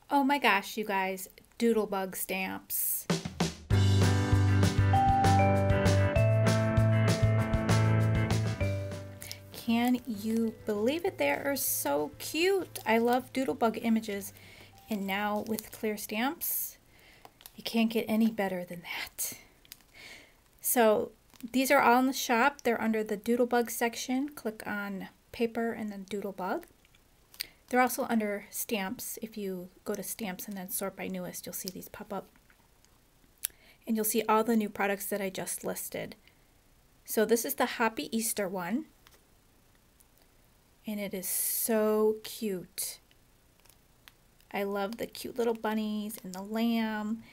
Oh my gosh, you guys, Doodlebug stamps. Can you believe it? They are so cute. I love Doodlebug images. And now with clear stamps, you can't get any better than that. So these are all in the shop. They're under the Doodlebug section. Click on paper and then Doodlebug. They're also under stamps. If you go to stamps and then sort by newest, you'll see these pop up. And you'll see all the new products that I just listed. So this is the Happy Easter one. And it is so cute. I love the cute little bunnies and the lamb.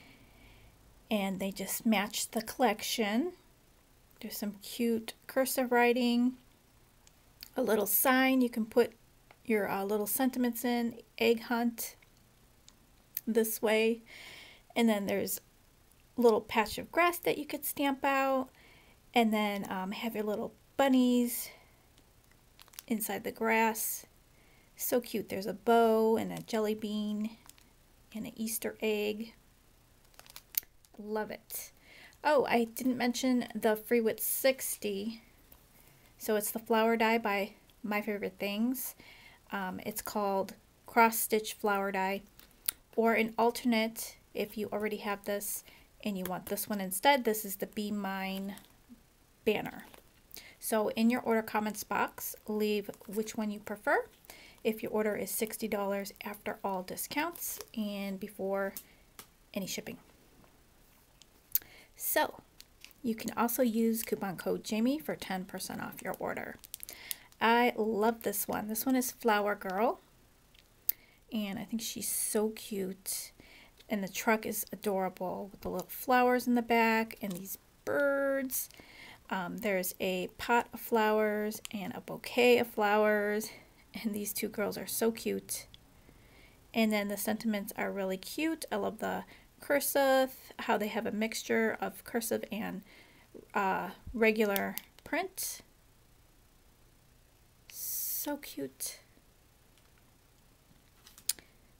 And they just match the collection. There's some cute cursive writing. A little sign you can put your little sentiments in. Egg hunt this way. And then there's a little patch of grass that you could stamp out. And then have your little bunnies inside the grass. So cute. There's a bow and a jelly bean and an Easter egg. Love it. Oh, I didn't mention the Free Wit 60. So it's the flower die by My Favorite Things. It's called Cross Stitch Flower Die. Or an alternate, if you already have this and you want this one instead, this is the Be Mine banner. So in your order comments box, leave which one you prefer. If your order is $60 after all discounts and before any shipping. So you can also use coupon code Jamie for 10% off your order. I love this one. This one is Flower Girl. And I think she's so cute. And the truck is adorable with the little flowers in the back and these birds. There's a pot of flowers and a bouquet of flowers. And these two girls are so cute. And then the sentiments are really cute. I love the cursive, how they have a mixture of cursive and regular print. So cute.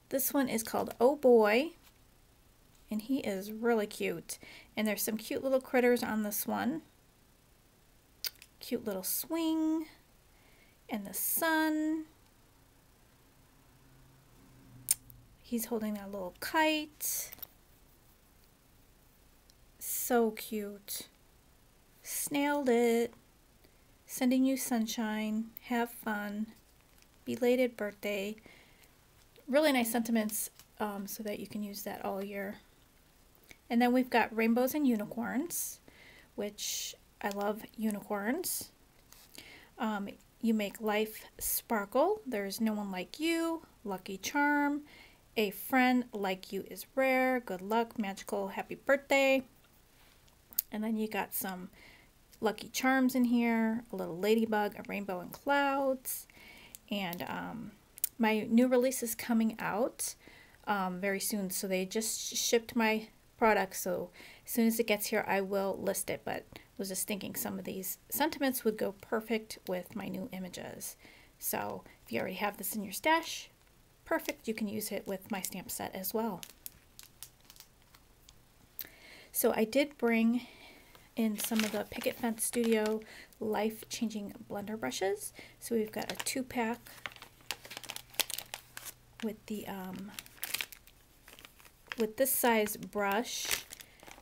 This one is called Oh Boy. And he is really cute. And there's some cute little critters on this one. Cute little swing. And the sun. He's holding a little kite. So cute. Snailed it. Sending you sunshine. Have fun. Belated birthday. Really nice sentiments so that you can use that all year. And then we've got rainbows and unicorns, which I love unicorns. You make life sparkle. There's no one like you. Lucky charm. A friend like you is rare. Good luck. Magical. Happy birthday. And then you got some lucky charms in here. A little ladybug. A rainbow and clouds. And my new release is coming out very soon. So they just shipped my product. So as soon as it gets here, I will list it. But was just thinking some of these sentiments would go perfect with my new images. So if you already have this in your stash, perfect. You can use it with my stamp set as well. So I did bring in some of the Picket Fence Studio life-changing blender brushes. So we've got a 2-pack with the with this size brush.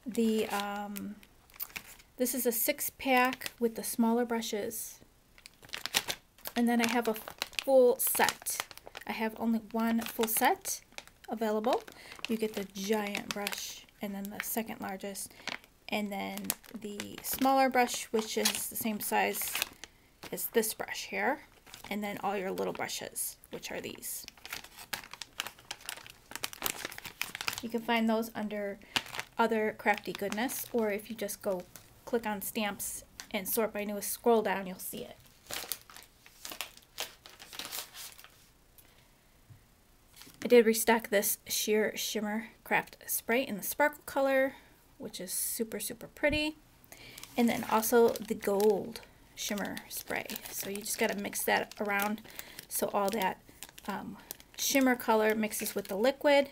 This is a 6-pack with the smaller brushes. And then I have a full set. I have only one full set available. You get the giant brush and then the second largest. And then the smaller brush, which is the same size as this brush here. And then all your little brushes, which are these. You can find those under other crafty goodness, or if you just go click on stamps and sort by newest, scroll down, you'll see it. I did restock this sheer shimmer craft spray in the sparkle color, which is super, super pretty. And then also the gold shimmer spray. So you just got to mix that around so all that shimmer color mixes with the liquid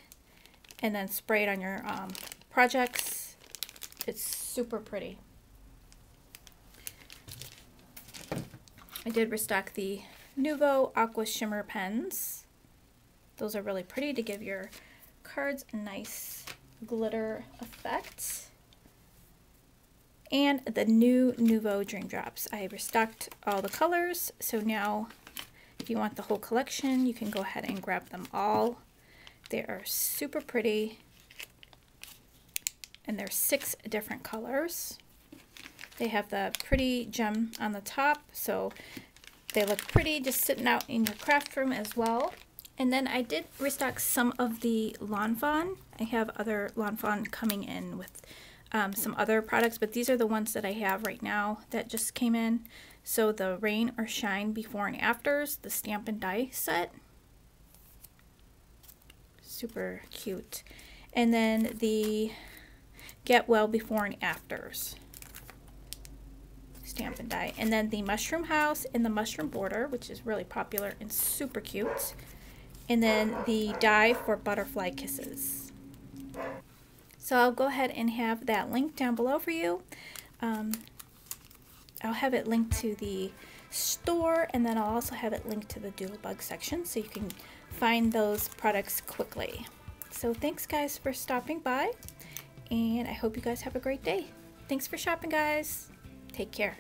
and then spray it on your projects. It's super pretty. I did restock the Nuvo Aqua Shimmer pens. Those are really pretty to give your cards a nice glitter effect. And the new Nuvo Dream Drops. I restocked all the colors, so now if you want the whole collection, you can go ahead and grab them all. They are super pretty, and there's 6 different colors. They have the pretty gem on the top, so they look pretty just sitting out in your craft room as well. And then I did restock some of the Lawn Fawn. I have other Lawn Fawn coming in with some other products, but these are the ones that I have right now that just came in. So the Rain or Shine Before and Afters, the Stamp and Die set. Super cute. And then the Get Well Before and Afters. Stamp and Die. And then the Mushroom House and the Mushroom Border, which is really popular and super cute. And then the die for Butterfly Kisses. So I'll go ahead and have that link down below for you. I'll have it linked to the store, and then I'll also have it linked to the Doodlebug section so you can find those products quickly. So thanks guys for stopping by, and I hope you guys have a great day. Thanks for shopping, guys. Take care.